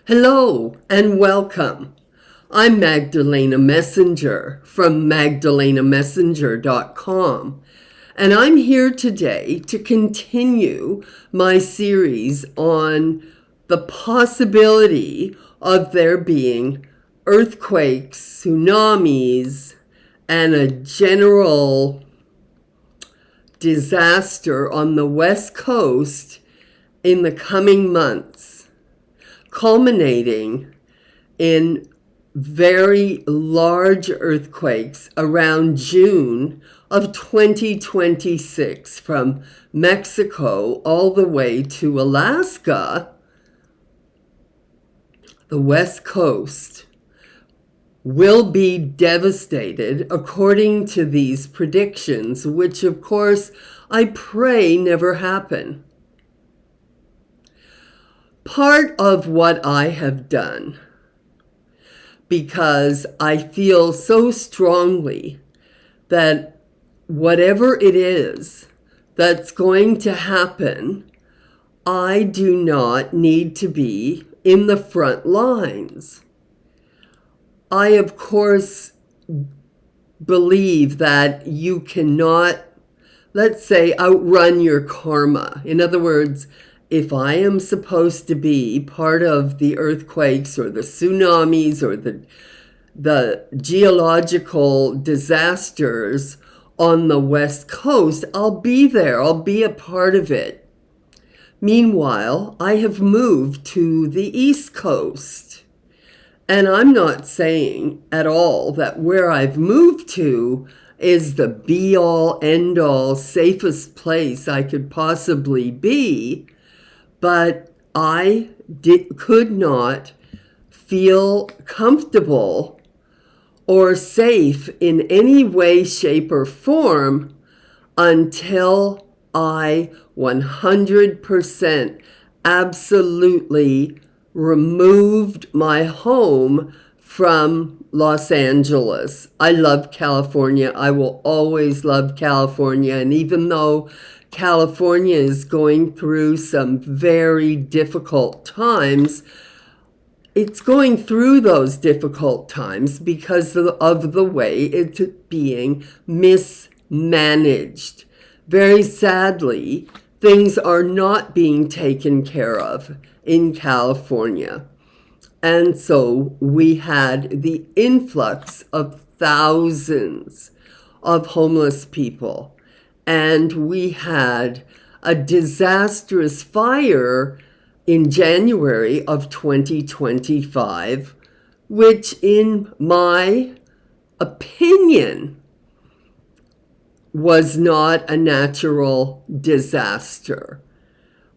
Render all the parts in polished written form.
Hello and welcome. I'm Magdalena Messenger from magdalenamessenger.com, and I'm here today to continue my series on the possibility of there being earthquakes, tsunamis, and a general disaster on the West Coast in the coming months, culminating in very large earthquakes around June of 2026 from Mexico all the way to Alaska. The West Coast will be devastated according to these predictions, which of course I pray never happen. Part of what I have done, because I feel so strongly that whatever it is that's going to happen, I do not need to be in the front lines. I, of course, believe that you cannot, let's say, outrun your karma. In other words, if I am supposed to be part of the earthquakes or the tsunamis or the geological disasters on the West Coast, I'll be there. I'll be a part of it. Meanwhile, I have moved to the East Coast. And I'm not saying at all that where I've moved to is the be-all, end-all, safest place I could possibly be. But I could not feel comfortable or safe in any way, shape, or form until I 100% absolutely removed my home from Los Angeles. I love California. I will always love California. And even though California is going through some very difficult times, it's going through those difficult times because of the way it's being mismanaged. Very sadly, things are not being taken care of in California. And so we had the influx of thousands of homeless people. And we had a disastrous fire in January of 2025, which in my opinion was not a natural disaster.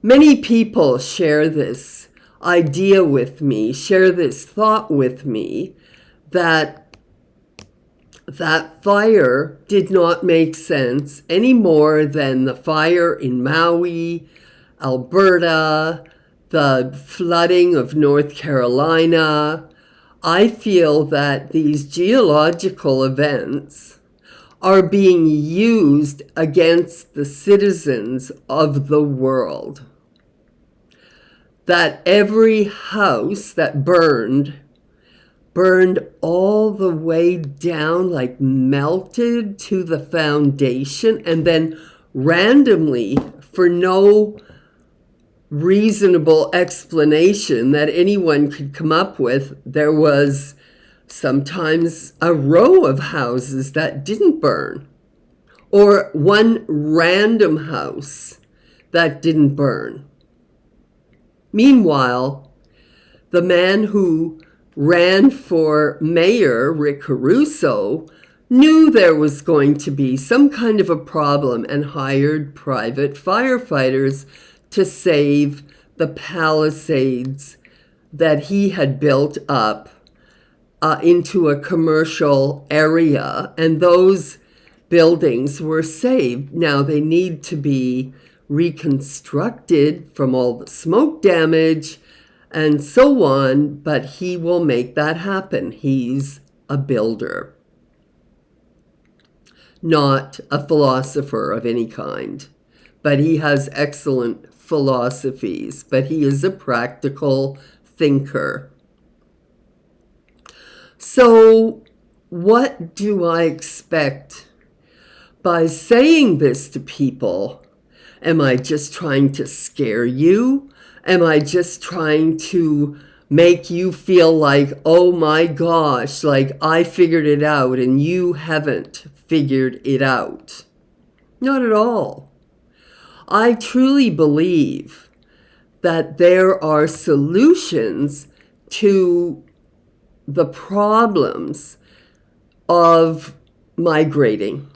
Many people share this idea with me, share this thought with me, that fire did not make sense any more than the fire in Maui, Alberta, the flooding of North Carolina. I feel that these geological events are being used against the citizens of the world. That every house that burned all the way down, like melted to the foundation, and then randomly, for no reasonable explanation that anyone could come up with, there was sometimes a row of houses that didn't burn, or one random house that didn't burn. Meanwhile, the man who ran for mayor, Rick Caruso, knew there was going to be some kind of a problem and hired private firefighters to save the Palisades that he had built up into a commercial area. And those buildings were saved. Now they need to be reconstructed from all the smoke damage and so on, but he will make that happen. He's a builder, not a philosopher of any kind, but he has excellent philosophies, but he is a practical thinker. So, what do I expect by saying this to people? Am I just trying to scare you? Am I just trying to make you feel like, oh my gosh, like I figured it out and you haven't figured it out? Not at all. I truly believe that there are solutions to the problems of migrating.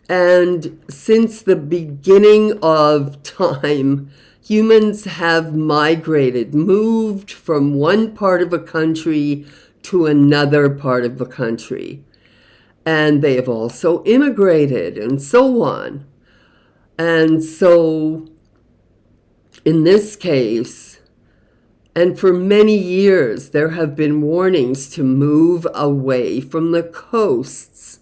And since the beginning of time, humans have migrated, moved from one part of a country to another part of the country. And they have also immigrated and so on. And so, in this case, and for many years, there have been warnings to move away from the coasts,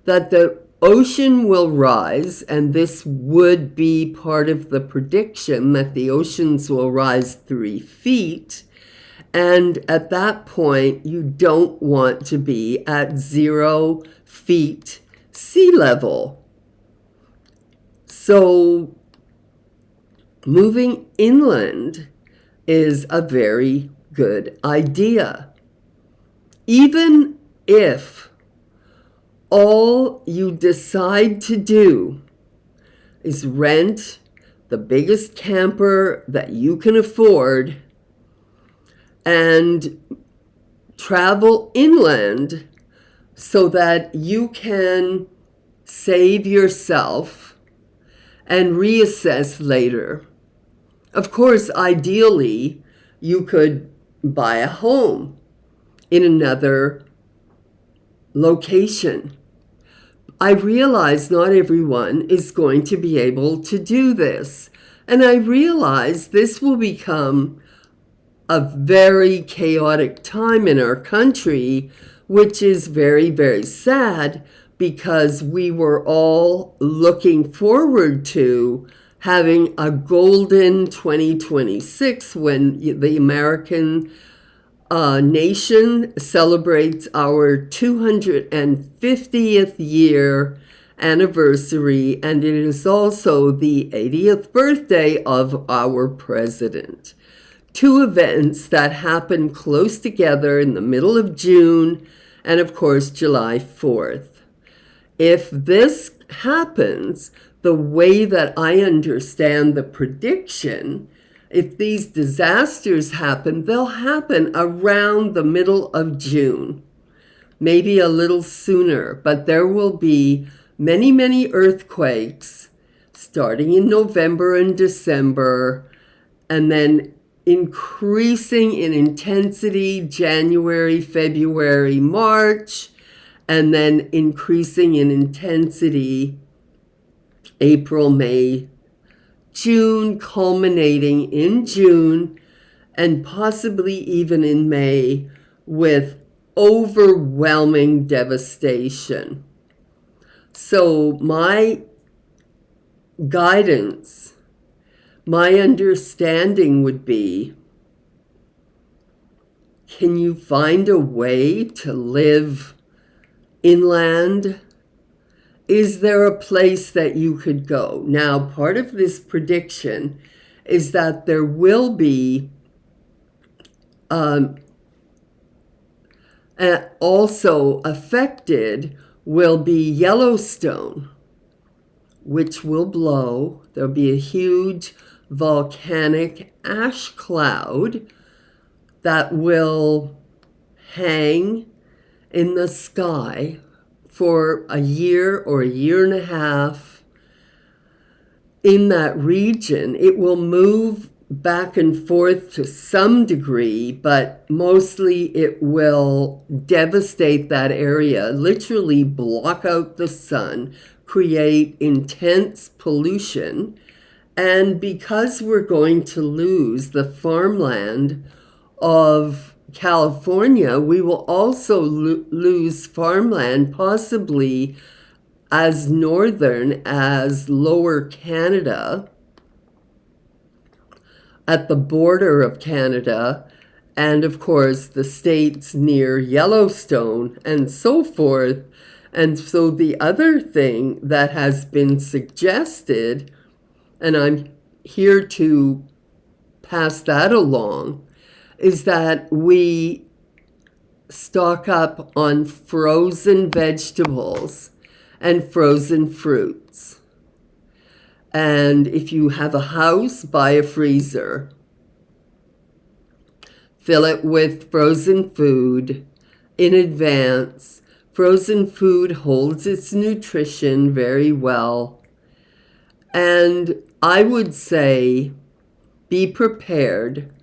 that the ocean will rise, and this would be part of the prediction that the oceans will rise 3 feet. And at that point, you don't want to be at 0 feet sea level. So moving inland is a very good idea. Even if all you decide to do is rent the biggest camper that you can afford and travel inland so that you can save yourself and reassess later. Of course, ideally, you could buy a home in another location. I realize not everyone is going to be able to do this. And I realize this will become a very chaotic time in our country, which is very, very sad, because we were all looking forward to having a golden 2026 when the American nation celebrates our 250th year anniversary, and it is also the 80th birthday of our president. 2 events that happen close together in the middle of June and, of course, July 4th. If this happens the way that I understand the prediction, if these disasters happen, they'll happen around the middle of June, maybe a little sooner, but there will be many, many earthquakes starting in November and December, and then increasing in intensity January, February, March, and then increasing in intensity April, May, June, culminating in June, and possibly even in May, with overwhelming devastation. So my guidance, my understanding would be, can you find a way to live inland? Is there a place that you could go? Now, part of this prediction is that there will be also affected will be Yellowstone, which will blow. There'll be a huge volcanic ash cloud that will hang in the sky for a year or a year and a half in that region. It will move back and forth to some degree, but mostly it will devastate that area, literally block out the sun, create intense pollution. And because we're going to lose the farmland of California, we will also lose farmland possibly as northern as Lower Canada. at the border of Canada, and of course the states near Yellowstone and so forth. And so the other thing that has been suggested, and I'm here to pass that along, is that we stock up on frozen vegetables and frozen fruits. And if you have a house, buy a freezer. Fill it with frozen food in advance. Frozen food holds its nutrition very well. And I would say be prepared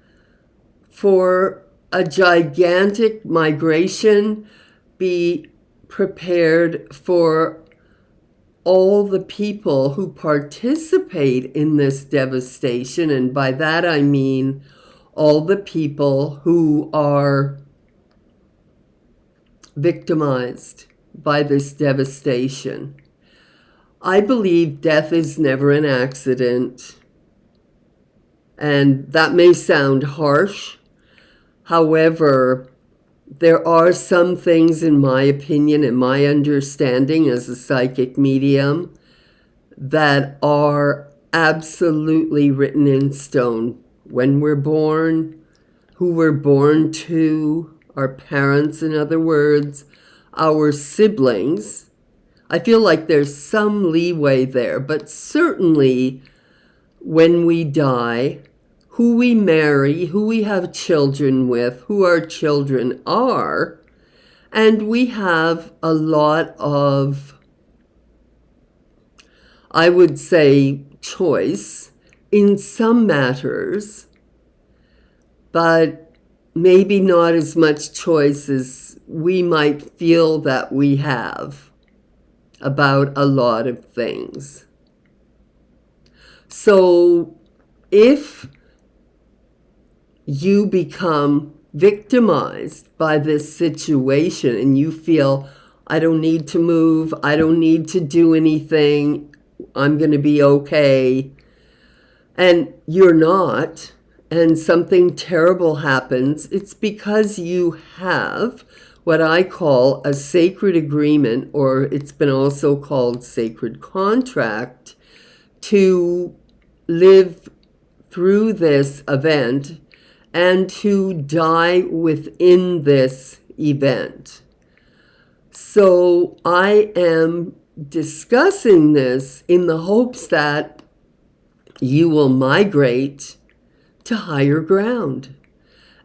for a gigantic migration. Be prepared for all the people who participate in this devastation. And by that I mean all the people who are victimized by this devastation. I believe death is never an accident. And that may sound harsh. However, there are some things, in my opinion and my understanding as a psychic medium, that are absolutely written in stone. When we're born, who we're born to, our parents, in other words, our siblings. I feel like there's some leeway there, but certainly when we die, who we marry, who we have children with, who our children are, and we have a lot of, I would say, choice in some matters, but maybe not as much choice as we might feel that we have about a lot of things. So if you become victimized by this situation and you feel, I don't need to move, I don't need to do anything, I'm going to be okay, and you're not, and something terrible happens, it's because you have what I call a sacred agreement, or it's been also called sacred contract, to live through this event and to die within this event. So I am discussing this in the hopes that you will migrate to higher ground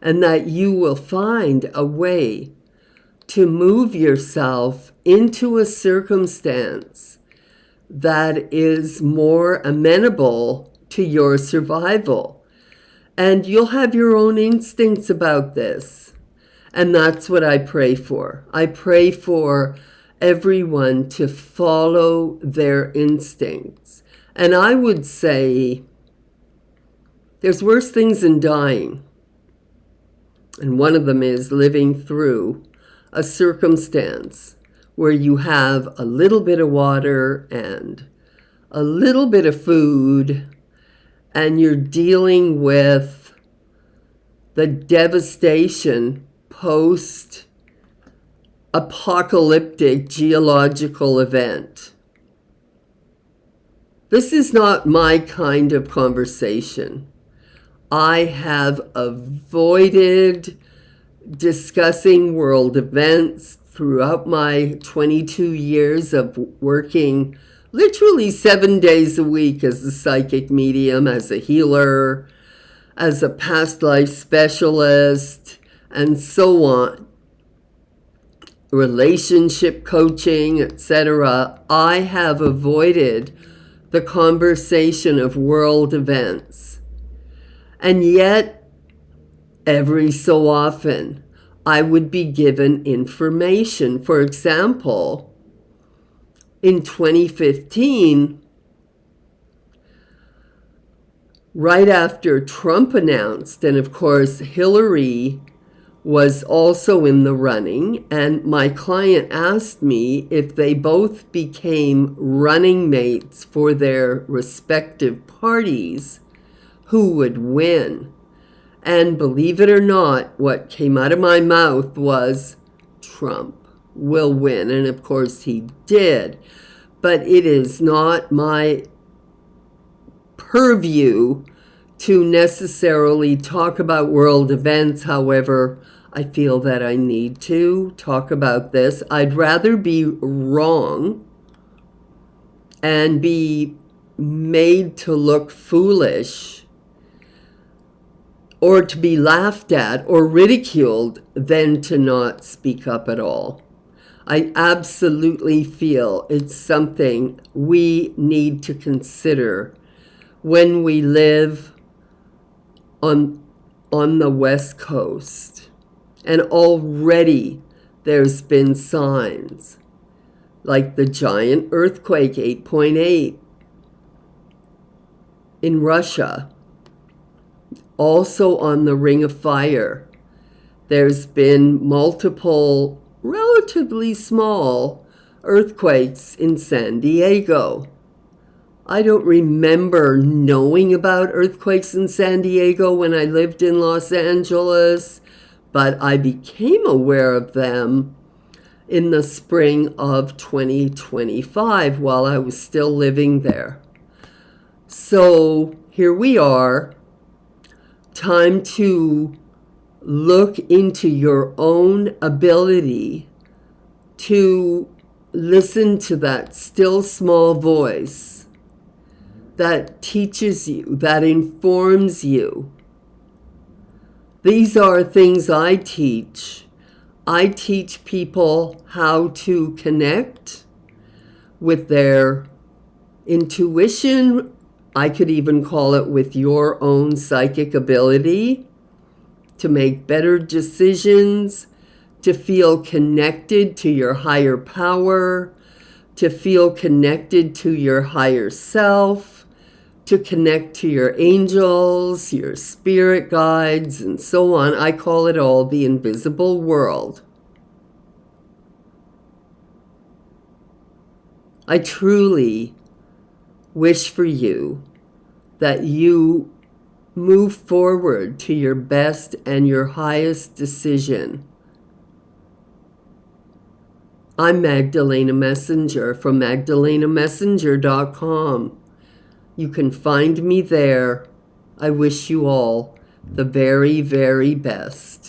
and that you will find a way to move yourself into a circumstance that is more amenable to your survival. And you'll have your own instincts about this. And that's what I pray for. I pray for everyone to follow their instincts. And I would say there's worse things than dying. And one of them is living through a circumstance where you have a little bit of water and a little bit of food, and you're dealing with the devastation post-apocalyptic geological event. This is not my kind of conversation. I have avoided discussing world events throughout my 22 years of working literally 7 days a week as a psychic medium, as a healer, as a past life specialist, and so on. Relationship coaching, etc. I have avoided the conversation of world events. And yet, every so often, I would be given information. For example, in 2015, right after Trump announced, and of course Hillary was also in the running, and my client asked me if they both became running mates for their respective parties, who would win. And believe it or not, what came out of my mouth was Trump will win. And of course he did. But it is not my purview to necessarily talk about world events. However, I feel that I need to talk about this. I'd rather be wrong and be made to look foolish or to be laughed at or ridiculed than to not speak up at all. I absolutely feel it's something we need to consider when we live on the West Coast. And already there's been signs like the giant earthquake 8.8 in Russia. Also on the Ring of Fire, there's been multiple relatively small earthquakes in San Diego. I don't remember knowing about earthquakes in San Diego when I lived in Los Angeles, but I became aware of them in the spring of 2025 while I was still living there. So here we are. Time to look into your own ability to listen to that still small voice that teaches you, that informs you. These are things I teach. I teach people how to connect with their intuition. I could even call it with your own psychic ability to make better decisions, to feel connected to your higher power, to feel connected to your higher self, to connect to your angels, your spirit guides, and so on. I call it all the invisible world. I truly wish for you that you move forward to your best and your highest decision. I'm Magdalena Messenger from MagdalenaMessenger.com. You can find me there. I wish you all the very, very best.